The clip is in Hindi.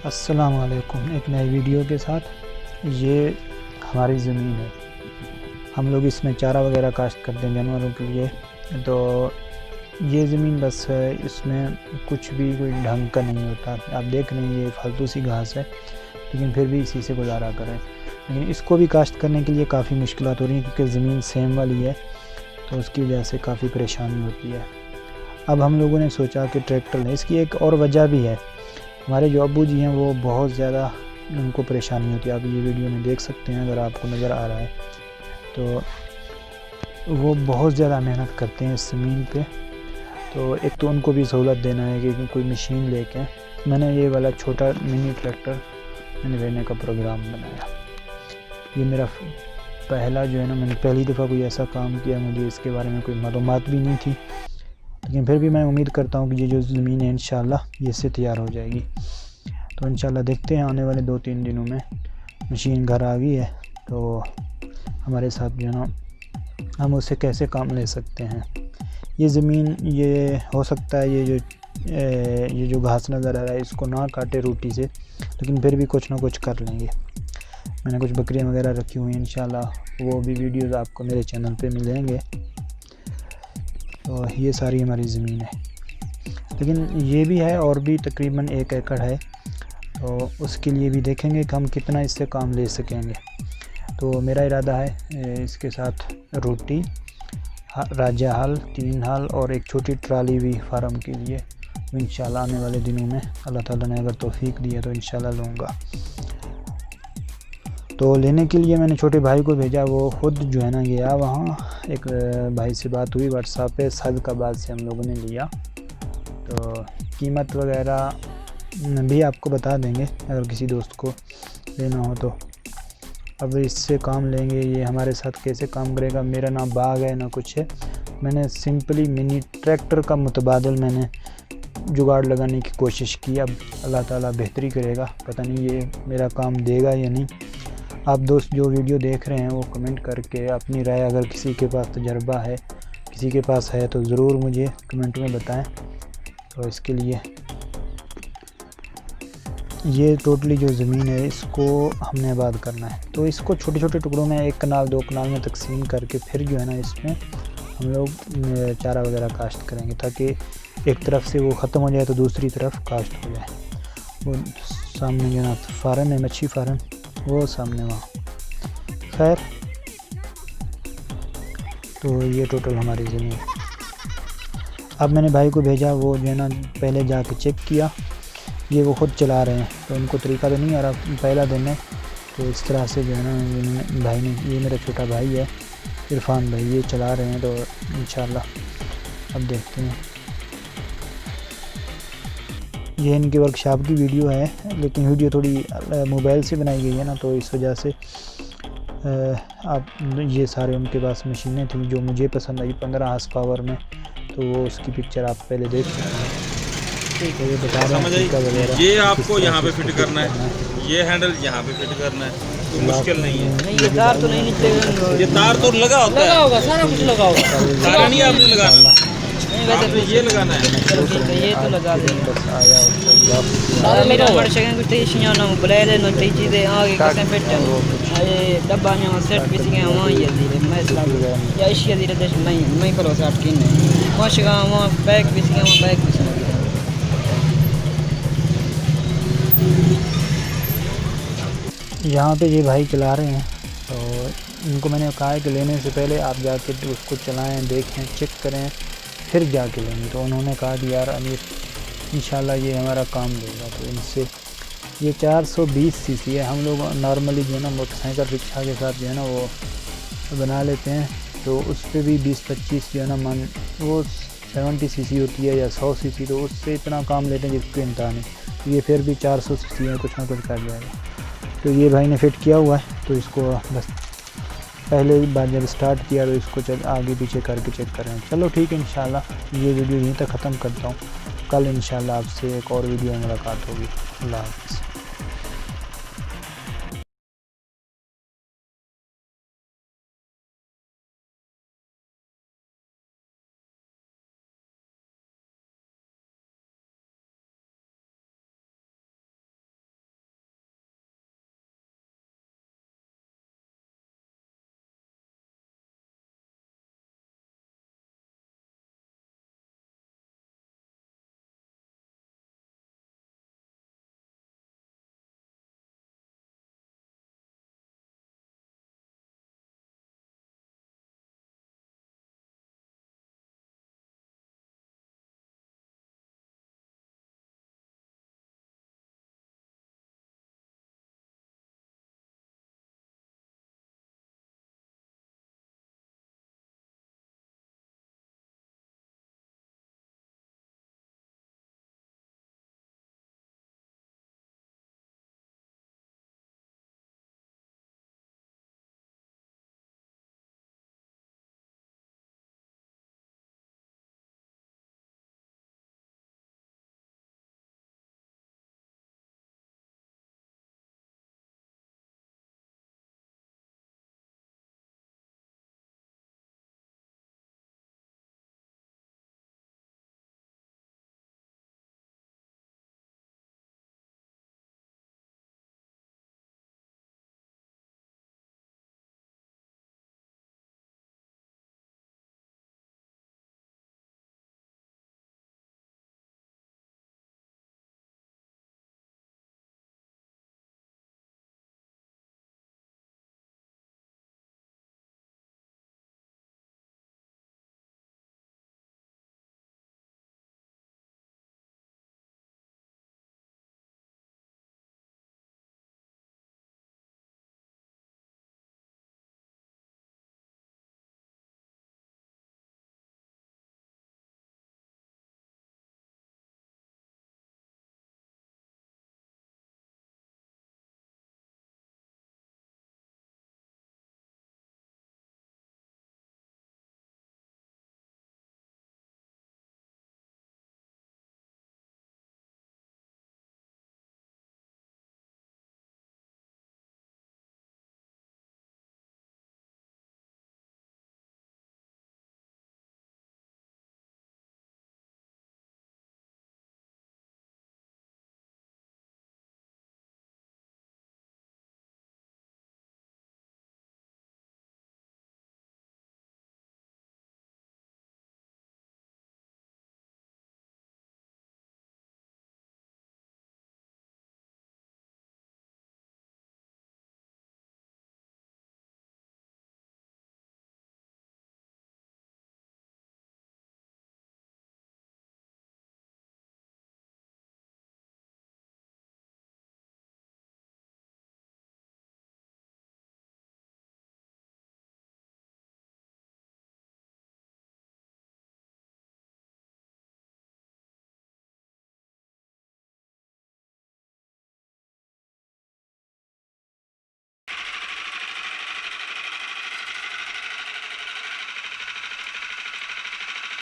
अस्सलाम वालेकुम। एक नई वीडियो के साथ। ये हमारी ज़मीन है, हम लोग इसमें चारा वगैरह काश्त करते हैं जानवरों के लिए। तो ये ज़मीन बस है, इसमें कुछ भी कोई ढंग का नहीं होता। आप देख रहे हैं ये फालतू सी घास है, लेकिन फिर भी इसी से गुजारा करें। लेकिन इसको भी काश्त करने के लिए काफ़ी मुश्किलात हो रही हैं, क्योंकि ज़मीन सेम वाली है, तो उसकी वजह से काफ़ी परेशानी होती है। अब हम लोगों ने सोचा कि ट्रैक्टर लें। इसकी एक और वजह भी है, हमारे जो अब्बू जी हैं वो बहुत ज़्यादा उनको परेशानी होती है। आप ये वीडियो में देख सकते हैं, अगर आपको नज़र आ रहा है तो वो बहुत ज़्यादा मेहनत करते हैं इस ज़मीन पे। तो एक तो उनको भी सहूलत देना है कि कोई मशीन लेके मैंने ये वाला छोटा मिनी ट्रैक्टर मैंने लेने का प्रोग्राम बनाया। ये मेरा पहला जो है ना, मैंने पहली दफ़ा कोई ऐसा काम किया, मुझे इसके बारे में कोई मालूमात भी नहीं थी, लेकिन फिर भी मैं उम्मीद करता हूँ कि ये जो ज़मीन है इंशाल्लाह ये इससे तैयार हो जाएगी। तो इंशाल्लाह देखते हैं, आने वाले 2-3 दिनों में मशीन घर आ गई है, तो हमारे साथ जो है ना हम उससे कैसे काम ले सकते हैं। ये ज़मीन ये हो सकता है ये जो घास नज़र आ रहा है इसको ना काटे रोटी से, लेकिन फिर भी कुछ ना कुछ कर लेंगे। मैंने कुछ बकरियां वगैरह रखी हुई हैं, इंशाल्लाह वो भी वीडियोस आपको मेरे चैनल पे मिलेंगे। तो ये सारी हमारी ज़मीन है, लेकिन ये भी है और भी तकरीबन 1 एकड़ है, तो उसके लिए भी देखेंगे कि हम कितना इससे काम ले सकेंगे। तो मेरा इरादा है इसके साथ रोटी, राजा हल, 3 हल और एक छोटी ट्राली भी फार्म के लिए इंशाल्लाह आने वाले दिनों में अल्लाह ताला ने अगर तौफीक दी है तो इंशाल्लाह लूँगा। तो लेने के लिए मैंने छोटे भाई को भेजा, वो खुद जो है ना गया वहाँ। एक भाई से बात हुई व्हाट्सएप पे, सदकाबाद से हम लोगों ने लिया। तो कीमत वगैरह भी आपको बता देंगे अगर किसी दोस्त को लेना हो तो। अब इससे काम लेंगे, ये हमारे साथ कैसे काम करेगा। मेरा ना बाग है ना कुछ है, मैंने सिंपली मिनी ट्रैक्टर का मुतबादल मैंने जुगाड़ लगाने की कोशिश की। अब अल्लाह ताला बेहतरी करेगा, पता नहीं ये मेरा काम देगा या नहीं। आप दोस्त जो वीडियो देख रहे हैं वो कमेंट करके अपनी राय, अगर किसी के पास तजर्बा है, किसी के पास है, तो ज़रूर मुझे कमेंट में बताएं। तो इसके लिए ये टोटली जो ज़मीन है इसको हमने आबाद करना है। तो इसको छोटे छोटे टुकड़ों में 1 कनाल 2 कनाल में तकसीम करके फिर जो है ना इसमें हम लोग चारा वगैरह काश्त करेंगे, ताकि एक तरफ से वो ख़त्म हो जाए तो दूसरी तरफ काश्त हो जाए। वो सामने जो ना फार्म है, मच्छी फार्म, वो सामने वहाँ। खैर, तो ये टोटल हमारी ज़मीन है। अब मैंने भाई को भेजा, वो जो है ना पहले जाके चेक किया। ये वो ख़ुद चला रहे हैं, तो उनको तरीका तो नहीं आ रहा पहला दिन है। तो इस तरह से जो है ना भाई ने, ये मेरा छोटा भाई है इरफान भाई, ये चला रहे हैं। तो इंशाल्लाह अब देखते हैं। ये इनकी वर्कशॉप की वीडियो है, लेकिन वीडियो थोड़ी मोबाइल से बनाई गई है ना, तो इस वजह से आप ये सारे उनके पास मशीनें थी जो मुझे पसंद आई 15 हॉर्स पावर में, तो वो उसकी पिक्चर आप पहले देख सकते हैं। तो ये बता रहे हैं ये आपको यहाँ पे फिट करना है, ये हैंडल यहाँ पे फिट करना है, तो मुश्किल नहीं है। नहीं, ये तार तो नहीं नीचे, ये तार तो लगा होता है, होगा सारा कुछ लगा होगा। तार नहीं आपने लगाना, आपने ये लगाना है। चलो ठीक है, ये तो लगा देंगे। बस आया सारा मेरा मर सकें कुछ टेंशन ना बुलाए लेना चीज़ें आगे कैसे फिट ये डब्बा ने सेट किसी के वहाँ ये धीरे मैं या इसी धीरे देश मैं करो सेट की नहीं वहाँ शिका वहाँ बैग किसी के वहाँ बैग किसी यहाँ पे ये भाई चला रहे हैं। तो इनको मैंने कहा है कि लेने से पहले आप जाके उसको चलाएं, देखें, चेक करें, फिर जाके लेंगे। तो उन्होंने कहा कि यार अमीर इंशाल्लाह ये हमारा काम देगा। तो इनसे ये 420 सीसी है। हम लोग नॉर्मली जो है ना मोटरसाइकिल रिक्शा के साथ जो है ना वो बना लेते हैं, तो उस पर भी 20-25 जो है ना मन वो 70 सीसी होती है या 100 सीसी, तो उससे इतना काम लेते हैं जिसको इंतहा नहीं। ये फिर भी 400 सीसी है, कुछ ना कुछ कर जाएगा। तो ये भाई ने फिट किया हुआ है, तो इसको बस पहले बार जब स्टार्ट किया तो इसको आगे पीछे करके चेक करें। चलो ठीक है, इंशाल्लाह ये वीडियो यहीं तक ख़त्म करता हूँ। कल इंशाल्लाह आपसे एक और वीडियो में मुलाकात होगी। अल्लाह हाफ़िज़।